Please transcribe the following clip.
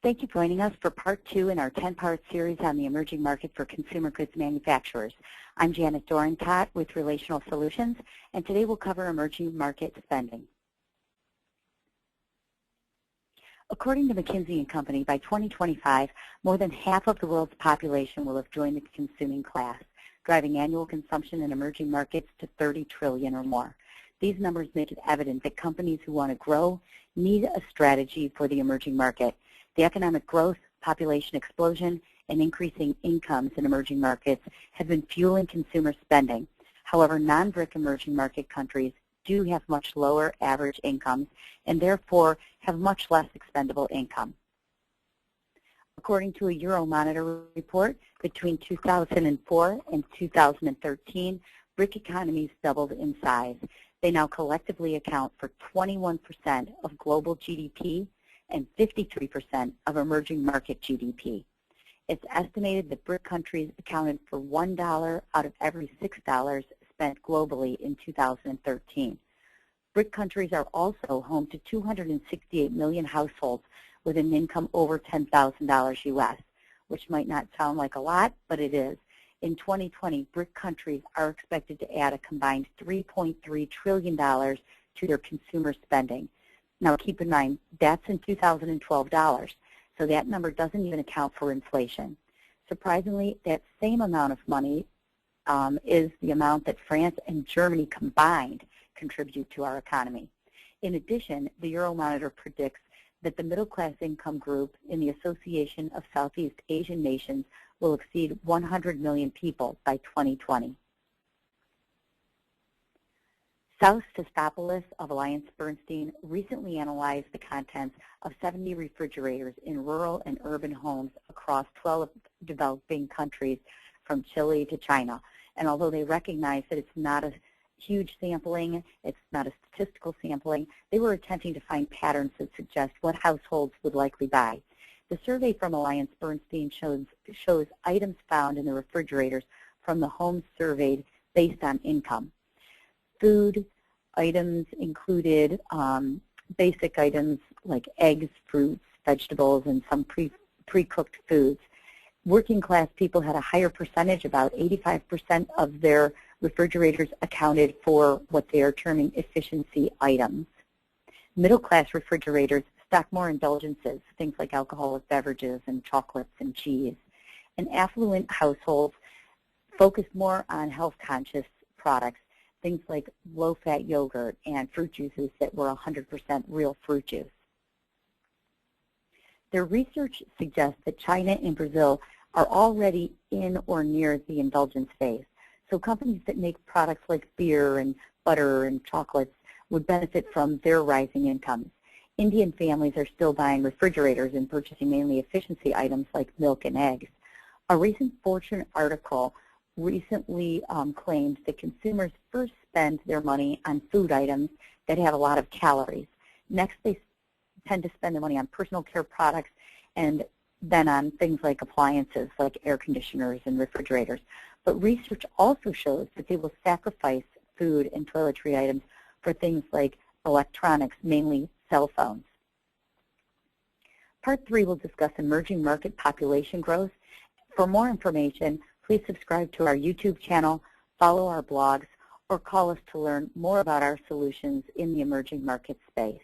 Thank you for joining us for part 2 in our 10-part series on the emerging market for consumer goods manufacturers. I'm Janet Dorencott with Relational Solutions, and today we'll cover emerging market spending. According to McKinsey & Company, by 2025, more than half of the world's population will have joined the consuming class, driving annual consumption in emerging markets to $30 trillion or more. These numbers make it evident that companies who want to grow need a strategy for the emerging market. The economic growth, population explosion, and increasing incomes in emerging markets have been fueling consumer spending. However, non-BRIC emerging market countries do have much lower average incomes and therefore have much less expendable income. According to a Euromonitor report, between 2004 and 2013, BRIC economies doubled in size. They now collectively account for 21% of global GDP and 53% of emerging market GDP. It's estimated that BRIC countries accounted for $1 out of every $6 spent globally in 2013. BRIC countries are also home to 268 million households with an income over $10,000 U.S., which might not sound like a lot, but it is. In 2020, BRIC countries are expected to add a combined $3.3 trillion to their consumer spending. Now keep in mind, that's in 2012 dollars, so that number doesn't even account for inflation. Surprisingly, that same amount of money is the amount that France and Germany combined contribute to our economy. In addition, the Euromonitor predicts that the middle-class income group in the Association of Southeast Asian Nations will exceed 100 million people by 2020. South Sestopoulos of AllianceBernstein recently analyzed the contents of 70 refrigerators in rural and urban homes across 12 developing countries from Chile to China. And although they recognize that it's not a huge sampling, it's not a statistical sampling, they were attempting to find patterns that suggest what households would likely buy. The survey from AllianceBernstein shows items found in the refrigerators from the homes surveyed based on income. Food items included basic items like eggs, fruits, vegetables, and some pre-cooked foods. Working class people had a higher percentage, about 85% of their refrigerators accounted for what they are terming efficiency items. Middle class refrigerators stock more indulgences, things like alcoholic beverages and chocolates and cheese. And affluent households focus more on health-conscious products, things like low-fat yogurt and fruit juices that were 100% real fruit juice. Their research suggests that China and Brazil are already in or near the indulgence phase. So companies that make products like beer and butter and chocolates would benefit from their rising incomes. Indian families are still buying refrigerators and purchasing mainly efficiency items like milk and eggs. A recent Fortune article recently claimed that consumers first spend their money on food items that have a lot of calories. Next, they tend to spend their money on personal care products, and then on things like appliances like air conditioners and refrigerators. But research also shows that they will sacrifice food and toiletry items for things like electronics, mainly cell phones. Part 3 will discuss emerging market population growth. For more information, please subscribe to our YouTube channel, follow our blogs, or call us to learn more about our solutions in the emerging market space.